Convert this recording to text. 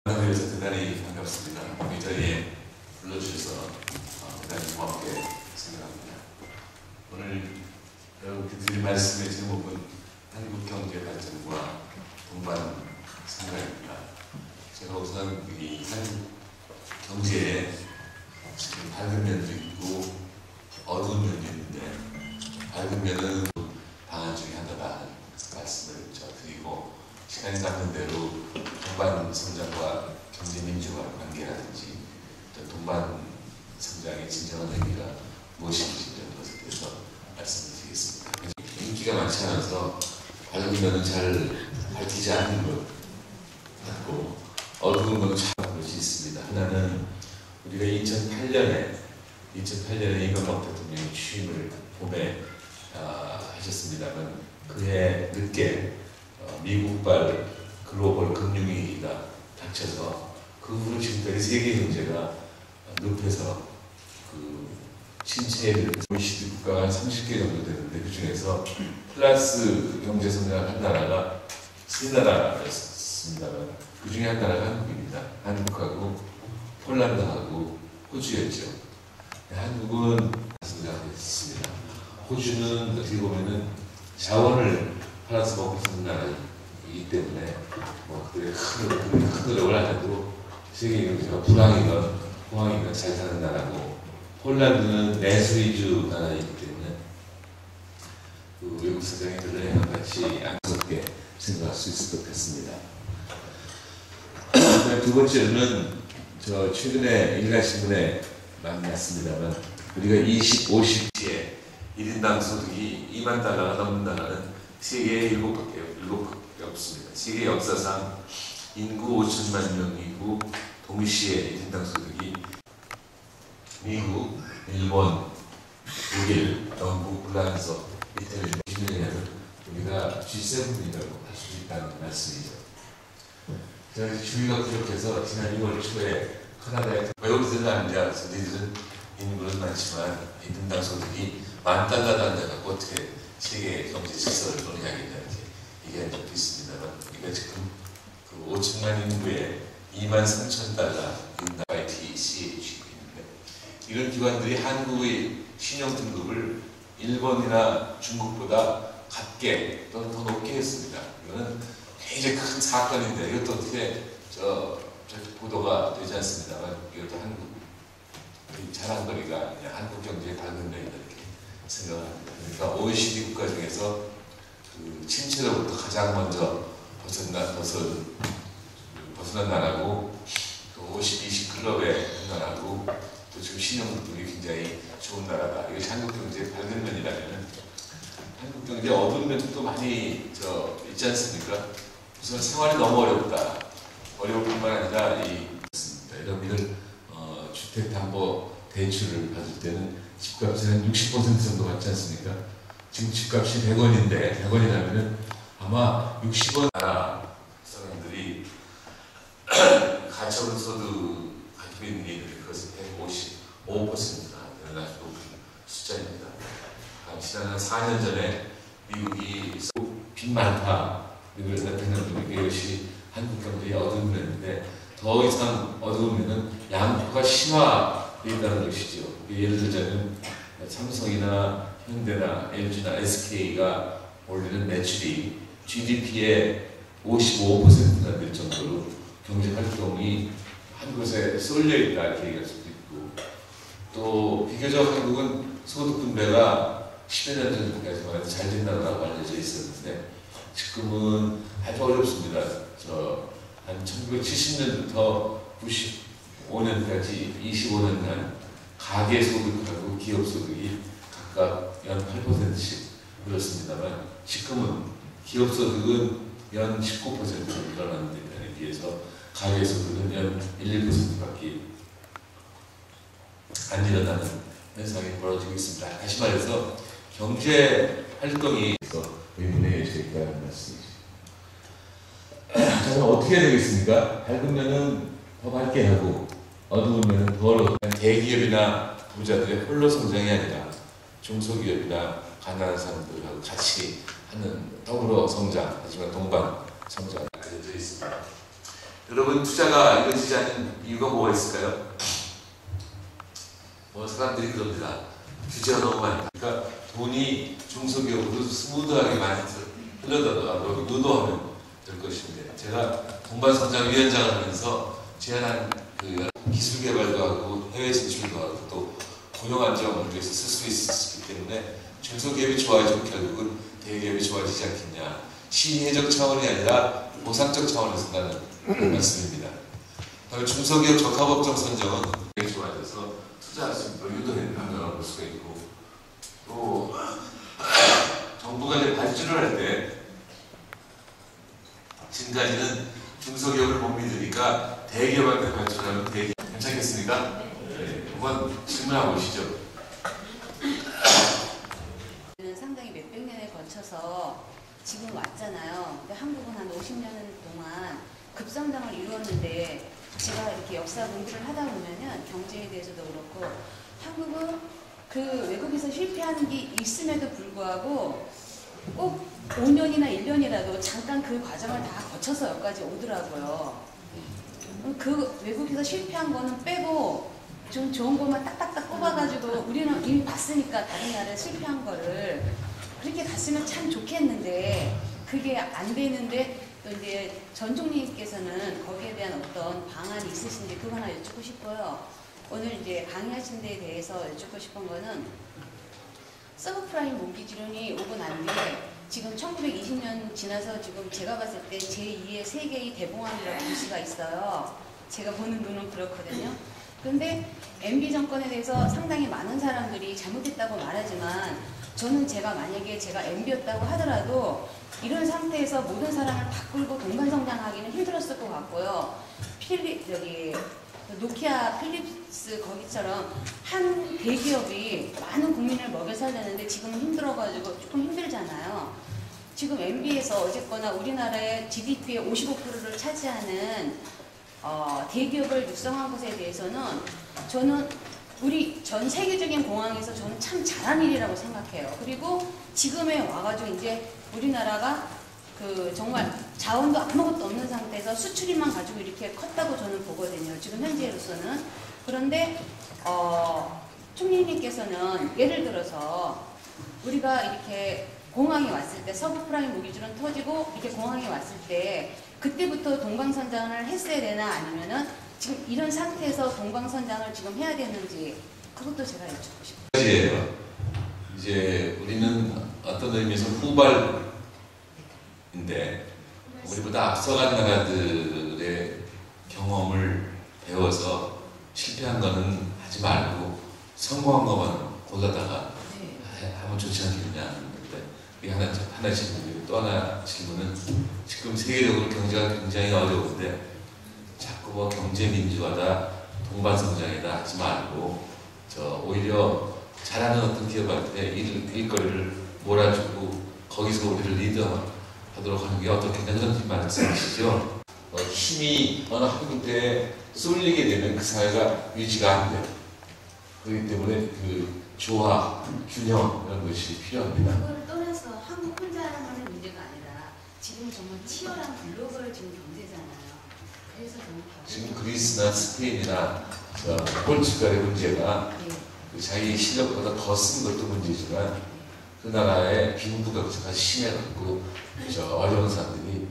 만나뵈서 대단히 반갑습니다. 이 자리에 불러주셔서 대단히 고맙게 생각합니다. 오늘 여러분께 드릴 말씀의 제목은 한국경제 발전과 동반 생각입니다. 제가 우선 이 한국 경제에 지금 밝은 면도 있고 어두운 면도 있는데, 밝은 면은 방안 중에 하나다 말씀을 드리고, 시간이 남는 대로 동반 성장과 경제 민주화 관계라든지 동반 성장의 진정한 의미가 무엇인지 이런 것에 대해서 말씀을 드리겠습니다. 인기가 많지 않아서 밝은 면은 잘 밝히지 않는 것 같고, 어두운 것은 잘 볼 수 있습니다. 하나는 우리가 2008년에 이명박 대통령이 취임을 봄에 하셨습니다만, 그해 늦게 미국발 글로벌 금융위기가 닥쳐서 그 후로 지금까지 세계 경제가 늪에서 신체의 OECD 국가가 한 30개 정도 되는데, 그 중에서 플러스 경제 성장을 한 나라가 세 나라였습니다만, 그 중에 한 나라가 한국입니다. 한국하고 폴란드하고 호주였죠. 한국은 성장했습니다. 호주는 어떻게 보면은 자원을 팔아서 먹고 사는 나라이기 때문에 그들의 큰 노력을 안 해도 세계 경제가 불황이건 호황이건 잘 사는 나라고, 폴란드는 내수 위주 나라이기 때문에 외국 사장님들을 같이 안쓰럽게 생각할 수 있을 것 같습니다. 두 번째로는 최근에 일간신문에 만났습니다만, 우리가 50에 1인당 소득이 2만 달러가 넘는 나라는 세계에 7밖에 없습니다. 세계 역사상 인구 5천만 명이고, 동시에 1인당 소득이 미국, 일본, 독일, 영국, 프랑스, 이태리, 중에는 우리가 G7이라고 할 수 있다는 말씀이죠. 제가 주의가 부족해서 지난 6월 초에 캐나다에 외국인들은 저희들은 인구는 많지만 1인당 소득이 $10,000도 안 돼갖고 어떻게 세계 경제 질서를 논의하겠다는 얘기한 적도 있습니다만, 우리가 지금 5천만 인구에 $23,000 YTCH인데, 이런 기관들이 한국의 신용 등급을 일본이나 중국보다 같게 또는 더 높게 했습니다. 이거는 굉장히 큰 사건인데, 이것도 어떻게 보도가 되지 않습니다만, 이것도 한국 자랑거리가 한국 경제의 밝은 면이다 이렇게 생각합니다. 그러니까 OECD 국가 중에서 침체로부터 가장 먼저 벗어난 나라고, 또 50, 20 클럽의 나라고, 또 지금 신용등급이 굉장히 좋은 나라다. 이것이 한국 경제의 밝은 면이라면, 한국 경제의 어두운 면도 또 많이 있지 않습니까? 우선 생활이 너무 어렵다. 어려울 뿐만 아니라 여러분들 주택담보대출을 받을 때는 집값이 한 60% 정도 받지 않습니까? 지금 집값이 100원인데, 100원이라면은 아마 60원 나라 사람들이 가처분 소득 가지고 있는 게 그것은 155%가 되는 아주 높은 숫자입니다. 지난 4년 전에 미국이 빚 많다, 미국을 나타내는 이것이 한국 경제의 어두운 면인데, 더 이상 어두운 면은 양극화가 심화되어 있다는 것이죠. 예를 들자면 삼성이나 현대나 LG나 SK가 올리는 매출이 GDP의 55%가 될 정도로 경제 활동이 한 곳에 쏠려 있다 이렇게 얘기할 수도 있고, 또 비교적 한국은 소득 분배가 10여 년 전까지만 해도 잘 된다고 알려져 있었는데, 지금은 아주 어렵습니다. 한 1970년부터 95년까지 25년간 가계 소득하고 기업 소득이 각각 연 8%씩 늘었습니다만, 지금은 기업 소득은 연 19% 늘어나는 데 비해서 가계 소득은 연 1%밖에 안 일어나는 현상이 벌어지고 있습니다. 다시 말해서 경제 활동이 의문해져 있다는 말씀이죠. 자, 그럼 어떻게 해야 되겠습니까? 밝은 면은 더 밝게 하고, 어두운 면은 더 어둡게. 대기업이나 부자들의 홀로 성장이 아니라 중소기업이나 가난한 사람들하고 같이 하는 더불어 성장, 하지만 동반 성장이 알려져 있습니다. 여러분 투자가 이루어지지 않는 이유가 뭐가 있을까요? 뭐 사람들이 그럽니다. 규제가 너무 많다. 그러니까 돈이 중소기업으로 스무드하게 많이 흘러들어가고 유도하면 될 것인데, 제가 동반성장위원장을 하면서 제안한 그 기술개발도 하고 해외 진출도 하고 또 고용 안정을 위해서 쓸 수 있기 때문에 중소기업이 좋아지면 결국은 대기업이 좋아지지 않겠냐. 시혜적 차원이 아니라 보상적 차원에서 나는 말씀입니다. 중소기업 적합업종 선정은 굉장히 좋아져서 투자할 수 있도록 유도된다고 볼 수가 있고, 또 정부가 이제 발주를 할 때 지금까지는 중소기업을 못 믿으니까 대기업한테 발주를 하면 대기업 괜찮겠습니까? 네. 한번 질문해 보시죠. 상당히 몇백 년에 걸쳐서 지금 왔잖아요. 근데 한국은 한 50년 동안 급성장을 이루었는데, 제가 이렇게 역사 공부를 하다 보면은 경제에 대해서도 그렇고 한국은 그 외국에서 실패하는 게 있음에도 불구하고 꼭 5년이나 1년이라도 잠깐 그 과정을 다 거쳐서 여기까지 오더라고요. 그 외국에서 실패한 거는 빼고 좀 좋은 것만 딱딱딱 꼽아가지고 우리는 이미 봤으니까 다른 나라에 실패한 거를 그렇게 갔으면 참 좋겠는데 그게 안 되는데, 또 이제 전 총리께서는 거기에 대한 어떤 방안이 있으신지 그거 하나 여쭙고 싶고요. 오늘 이제 강의하신 데에 대해서 여쭙고 싶은 거는 서브프라임 모기지론이 오고 난 뒤에 지금 1920년 지나서 지금 제가 봤을 때 제2의 세계의 대봉황이라고 볼 수가 있어요. 제가 보는 눈은 그렇거든요. 그런데 MB 정권에 대해서 상당히 많은 사람들이 잘못했다고 말하지만, 저는 제가 만약에 제가 MB였다고 하더라도 이런 상태에서 모든 사람을 바꾸고 동반성장하기는 힘들었을 것 같고요. 노키아 필립스 거기처럼 한 대기업이 많은 국민을 먹여 살렸는데 지금은 힘들어가지고 조금 힘들잖아요. 지금 MB에서 어쨌거나 우리나라의 GDP의 55%를 차지하는 대기업을 육성한 것에 대해서는 저는 우리 전 세계적인 공항에서 저는 참 잘한 일이라고 생각해요. 그리고 지금에 와가지고 이제 우리나라가 그 정말 자원도 아무것도 없는 상태에서 수출입만 가지고 이렇게 컸다고 저는 보거든요. 지금 현재로서는. 그런데 총리님께서는 예를 들어서 우리가 이렇게 공항에 왔을 때 서브프라임 모기지론 터지고 이렇게 공항에 왔을 때 그때부터 동방선장을 했어야 되나, 아니면은 지금 이런 상태에서 동방선장을 지금 해야 되는지, 그것도 제가 여쭙고 싶어요. 이제 우리는 어떤 의미에서 후발인데, 우리보다 앞서간 나라들의 경험을 배워서 실패한 거는 하지 말고 성공한 것만 골라다가 하면 좋지 않겠냐. 이게 하나 질문이고, 또 하나 질문은 지금 세계적으로 경제가 굉장히 어려운데 자꾸 뭐 경제 민주화다, 동반성장이다 하지 말고 오히려 잘하는 어떤 기업한테 일거리를 몰아주고 거기서 우리를 리드하도록 하는 게 어떻겠냐, 그런 말씀이시죠. 힘이 어느 한 군데에 쏠리게 되면 그 사회가 유지가 안 돼요. 그렇기 때문에 그 조화, 균형 이런 것이 필요합니다. 그걸 떠나서 한국 혼자 하는 문제가 아니라 지금 정말 치열한 글로벌 지금 경제잖아요. 그래서 지금 그리스나 스페인이나 포르투갈의 문제가 그 자기 실력보다 더 쓴 것도 문제지만 그 나라의 빈부격차가 심해갖고 어려운 사람들이